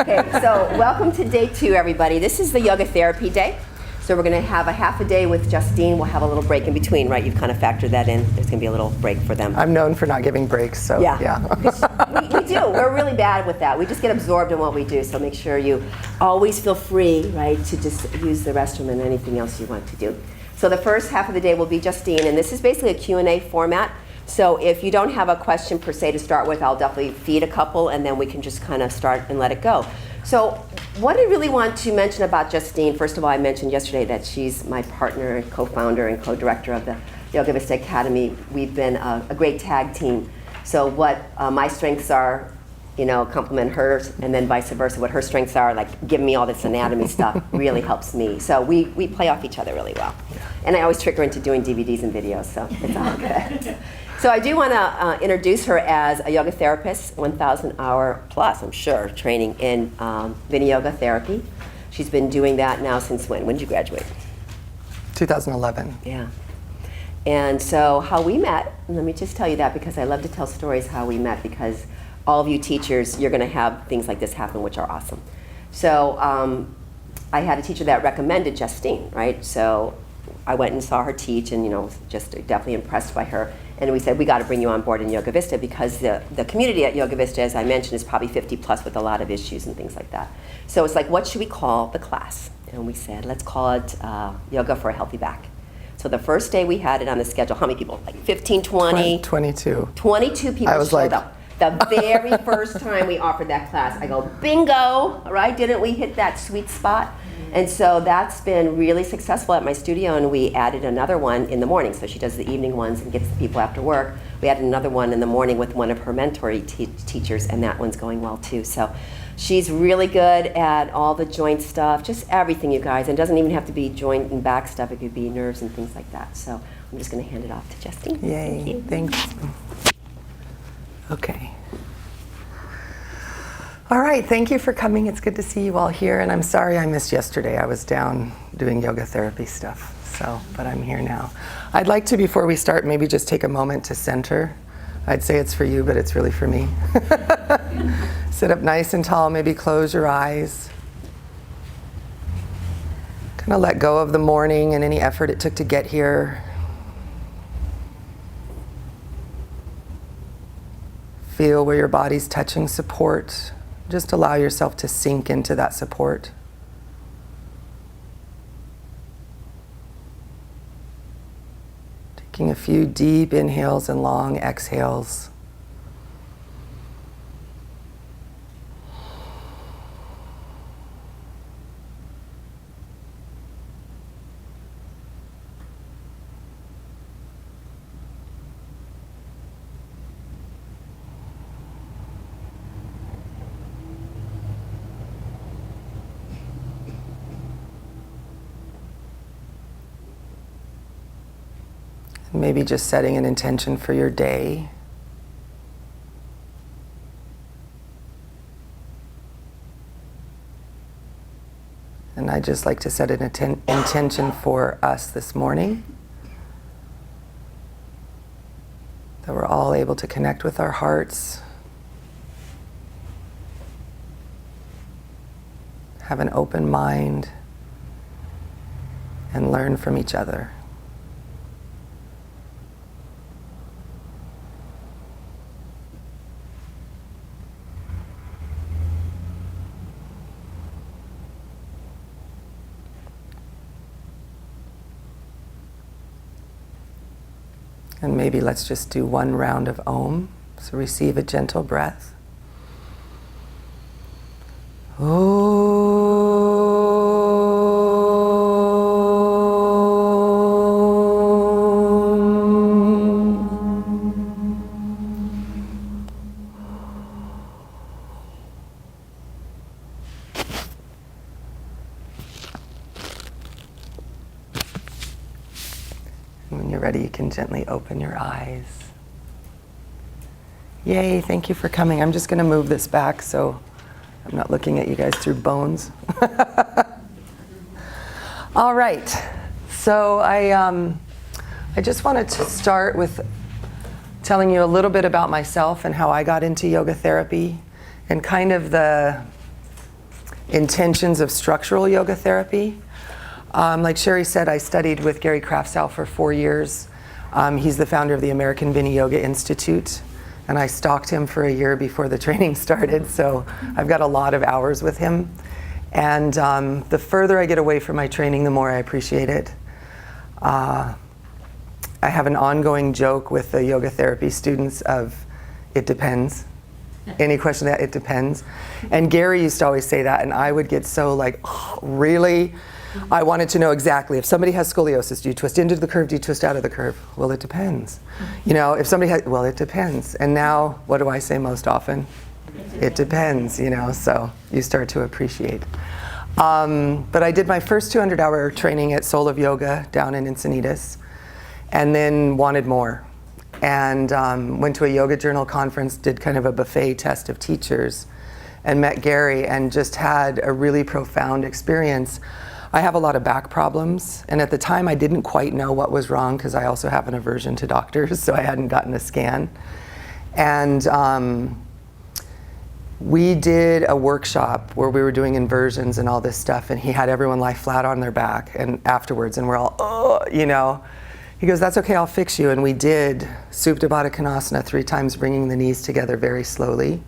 Okay, so welcome to day 2, everybody. This is the yoga therapy day. So we're going to have a half a day with Justine. We'll have a little break in between, right? You've kind of factored that in. There's going to be a little break for them. I'm known for not giving breaks, so yeah. we do. We're really bad with that. We just get absorbed in what we do. So make sure you always feel free, right, to just use the restroom and anything else you want to do. So the first half of the day will be Justine, and this is basically a Q&A format. So if you don't have a question per se to start with, I'll definitely feed a couple, and then we can just kind of start and let it go. So what I really want to mention about Justine, first of all, I mentioned yesterday that she's my partner and co-founder and co-director of the Yoga Vista Academy. We've been a great tag team. So what my strengths are, you know, complement hers, and then vice versa. What her strengths are, like giving me all this anatomy stuff, really helps me. So we play off each other really well. And I always trick her into doing DVDs and videos, so it's all good. So I do want to introduce her as a yoga therapist, 1,000 hour plus, I'm sure, training in Viniygoa therapy. She's been doing that now since when? When did you graduate? 2011. Yeah. And so how we met, let me just tell you that because I love to tell stories how we met, because all of you teachers, you're going to have things like this happen, which are awesome. So I had a teacher that recommended Justine, right? So I went and saw her teach, and was just definitely impressed by her. And we said, we got to bring you on board in Yoga Vista, because the community at Yoga Vista, as I mentioned, is probably 50 plus with a lot of issues and things like that. So it's like, what should we call the class? And we said, let's call it Yoga for a Healthy Back. So the first day we had it on the schedule, how many people? Like 15, 20? 22. 22 people showed up. The very first time we offered that class, I go, bingo, right? Didn't we hit that sweet spot? And so that's been really successful at my studio, and we added another one in the morning. So she does the evening ones and gets the people after work. We added another one in the morning with one of her mentoring teachers, and that one's going well too. So she's really good at all the joint stuff, just everything, you guys. And it doesn't even have to be joint and back stuff. It could be nerves and things like that. So I'm just going to hand it off to Justine. Yay, Thank you. thanks. Okay. All right, thank you for coming. It's good to see you all here, and I'm sorry I missed yesterday. I was down doing yoga therapy stuff, but I'm here now. I'd like to, before we start, maybe just take a moment to center. I'd say it's for you, but it's really for me. Sit up nice and tall, maybe close your eyes. Kind of let go of the morning and any effort it took to get here. Feel where your body's touching support. Just allow yourself to sink into that support. Taking a few deep inhales and long exhales. Maybe just setting an intention for your day. And I'd just like to set an intention for us this morning, that we're all able to connect with our hearts, have an open mind, and learn from each other. And maybe let's just do one round of Om. So receive a gentle breath. When you're ready, you can gently open your eyes. Yay, thank you for coming. I'm just going to move this back so I'm not looking at you guys through bones. All right. So I just wanted to start with telling you a little bit about myself and how I got into yoga therapy and kind of the intentions of structural yoga therapy. Like Sherry said, I studied with Gary Kraftsow for 4 years. He's the founder of the American Viniygoa Institute, and I stalked him for a year before the training started, so I've got a lot of hours with him. And the further I get away from my training, the more I appreciate it. I have an ongoing joke with the yoga therapy students of, it depends. Any question that it depends. And Gary used to always say that, and I would get so like, oh, really? I wanted to know exactly, if somebody has scoliosis, do you twist into the curve, do you twist out of the curve? Well, it depends. You know, if somebody has, well, it depends. And now, what do I say most often? It depends, you know, so you start to appreciate. But I did my first 200-hour training at Soul of Yoga down in Encinitas, and then wanted more. And went to a Yoga Journal conference, did kind of a buffet test of teachers, and met Gary, and just had a really profound experience. I have a lot of back problems, and at the time I didn't quite know what was wrong because I also have an aversion to doctors, so I hadn't gotten a scan. And we did a workshop where we were doing inversions and all this stuff, and he had everyone lie flat on their back, and afterwards, and we're all, oh, you know. He goes, that's okay, I'll fix you. And we did Supta Baddha Konasana 3 times, bringing the knees together very slowly.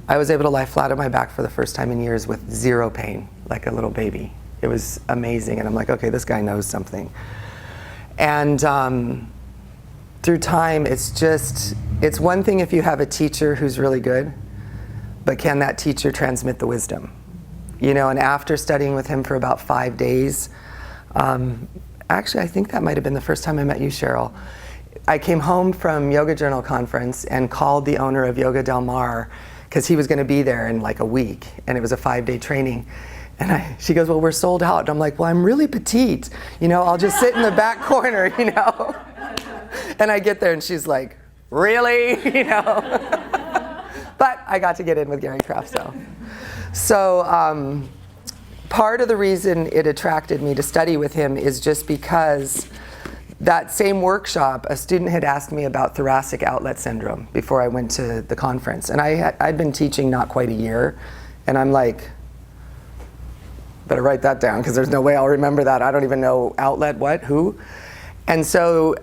I was able to lie flat on my back for the first time in years with 0 pain, like a little baby. It was amazing, and I'm like, okay, this guy knows something. And through time, it's one thing if you have a teacher who's really good, but can that teacher transmit the wisdom? You know, and after studying with him for about 5 days, actually, I think that might have been the first time I met you, Cheryl. I came home from Yoga Journal conference and called the owner of Yoga Del Mar because he was going to be there in like a week, and it was a 5-day training. And she goes, well, we're sold out. And I'm like, well, I'm really petite. You know, I'll just sit in the back corner, you know. And I get there, and she's like, really? You know. But I got to get in with Gary Kraftsow. So part of the reason it attracted me to study with him is just because that same workshop, a student had asked me about thoracic outlet syndrome before I went to the conference. And I'd been teaching not quite a year, and I'm like, better write that down because there's no way I'll remember that. I don't even know outlet, what, who. And so,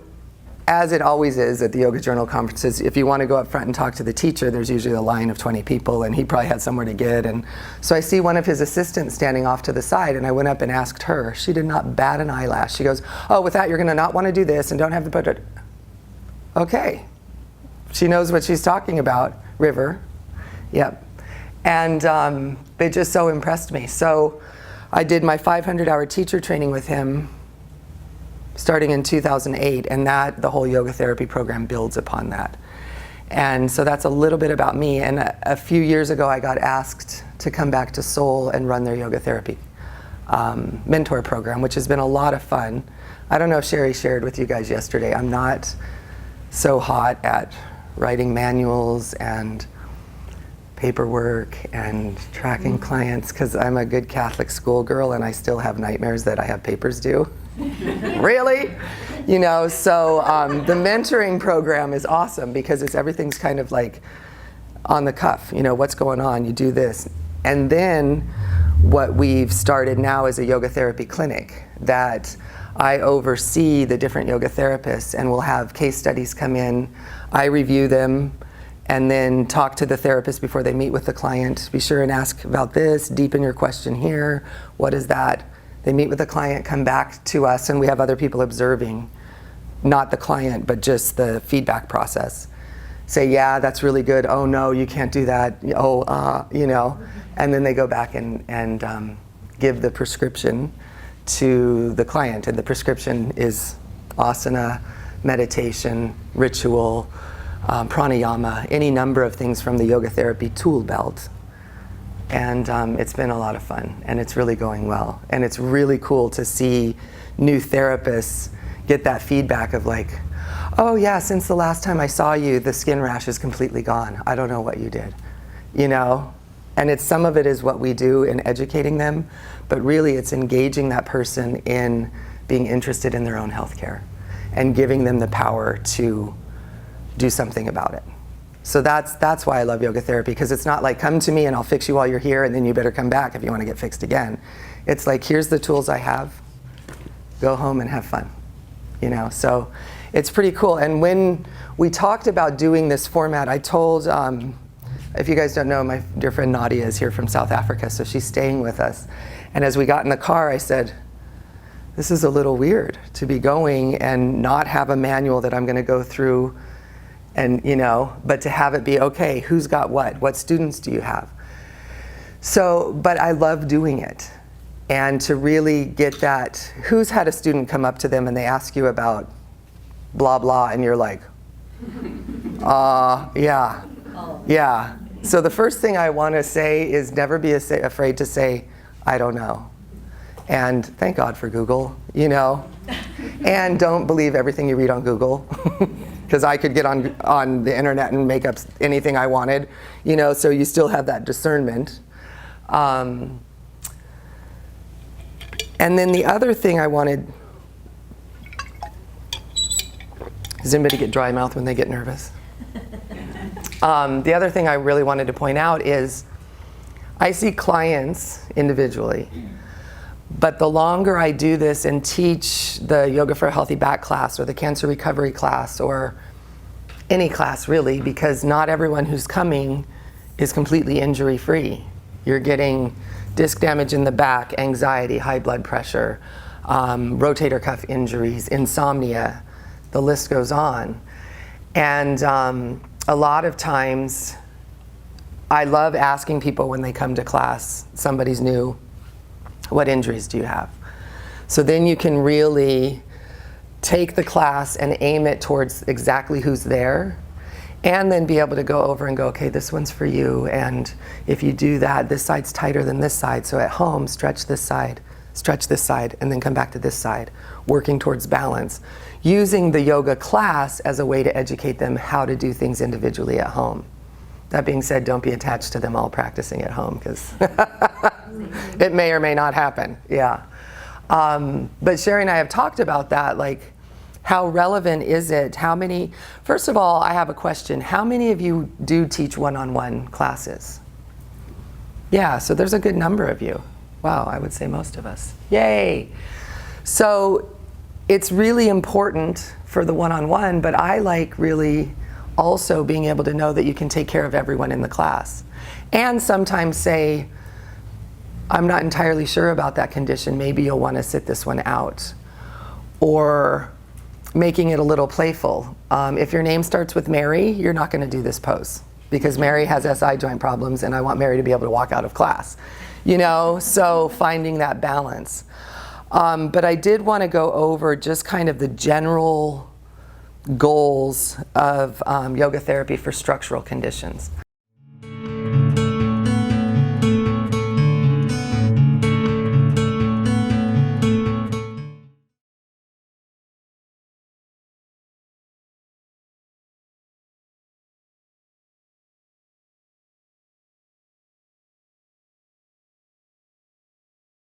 as it always is at the Yoga Journal conferences, if you want to go up front and talk to the teacher, there's usually a line of 20 people, and he probably had somewhere to get. And so I see one of his assistants standing off to the side, and I went up and asked her. She did not bat an eyelash. She goes, oh, with that, you're going to not want to do this and don't have the budget. Okay. She knows what she's talking about. River. Yep. And it just so impressed me. So I did my 500-hour teacher training with him starting in 2008, and that the whole yoga therapy program builds upon that. And so that's a little bit about me. And a few years ago, I got asked to come back to Seoul and run their yoga therapy mentor program, which has been a lot of fun. I don't know if Sherry shared with you guys yesterday, I'm not so hot at writing manuals and paperwork and tracking clients because I'm a good Catholic schoolgirl and I still have nightmares that I have papers due. Really? You know, so the mentoring program is awesome because everything's kind of like on the cuff. You know, what's going on? You do this. And then what we've started now is a yoga therapy clinic that I oversee the different yoga therapists, and we'll have case studies come in. I review them and then talk to the therapist before they meet with the client. Be sure and ask about this, deepen your question here. What is that? They meet with the client, come back to us, and we have other people observing, not the client, but just the feedback process. Say, yeah, that's really good. Oh, no, you can't do that. Oh, you know. And then they go back and give the prescription to the client. And the prescription is asana, meditation, ritual, pranayama, any number of things from the yoga therapy tool belt. And it's been a lot of fun, and it's really going well. And it's really cool to see new therapists get that feedback of like, oh yeah, since the last time I saw you, the skin rash is completely gone. I don't know what you did, you know? And some of it is what we do in educating them, but really it's engaging that person in being interested in their own healthcare and giving them the power to do something about it. So that's why I love yoga therapy, because it's not like, come to me and I'll fix you while you're here and then you better come back if you want to get fixed again. It's like, here's the tools I have, go home and have fun, you know? So it's pretty cool. And when we talked about doing this format, I told, if you guys don't know, my dear friend Nadia is here from South Africa, so she's staying with us. And as we got in the car, I said, this is a little weird to be going and not have a manual that I'm going to go through, and you know, but to have it be, okay, who's got what students do you have? So, but I love doing it. And to really get that, who's had a student come up to them and they ask you about blah blah, and you're like, yeah. Yeah. So the first thing I want to say is never be afraid to say, I don't know. And thank God for Google, you know. And don't believe everything you read on Google, because I could get on the internet and make up anything I wanted, you know, so you still have that discernment. And then the other thing I wanted, does anybody get dry mouth when they get nervous? The other thing I really wanted to point out is I see clients individually, but the longer I do this and teach the Yoga for a Healthy Back class or the cancer recovery class or any class really, because not everyone who's coming is completely injury free. You're getting disc damage in the back, anxiety, high blood pressure, rotator cuff injuries, insomnia, the list goes on. And a lot of times, I love asking people when they come to class, somebody's new, what injuries do you have? So then you can really take the class and aim it towards exactly who's there, and then be able to go over and go, okay, this one's for you, and if you do that, this side's tighter than this side, so at home, stretch this side, and then come back to this side, working towards balance. Using the yoga class as a way to educate them how to do things individually at home. That being said, don't be attached to them all practicing at home, because it may or may not happen, yeah. But Sherry and I have talked about that, like, how relevant is it? How many, first of all, I have a question. How many of you do teach one-on-one classes? Yeah, so there's a good number of you. Wow, I would say most of us. Yay! So it's really important for the one-on-one, but I like really also being able to know that you can take care of everyone in the class. And sometimes say, I'm not entirely sure about that condition, maybe you'll want to sit this one out. Or making it a little playful. If your name starts with Mary, you're not going to do this pose, because Mary has SI joint problems and I want Mary to be able to walk out of class. You know, so finding that balance. But I did want to go over just kind of the general goals of yoga therapy for structural conditions.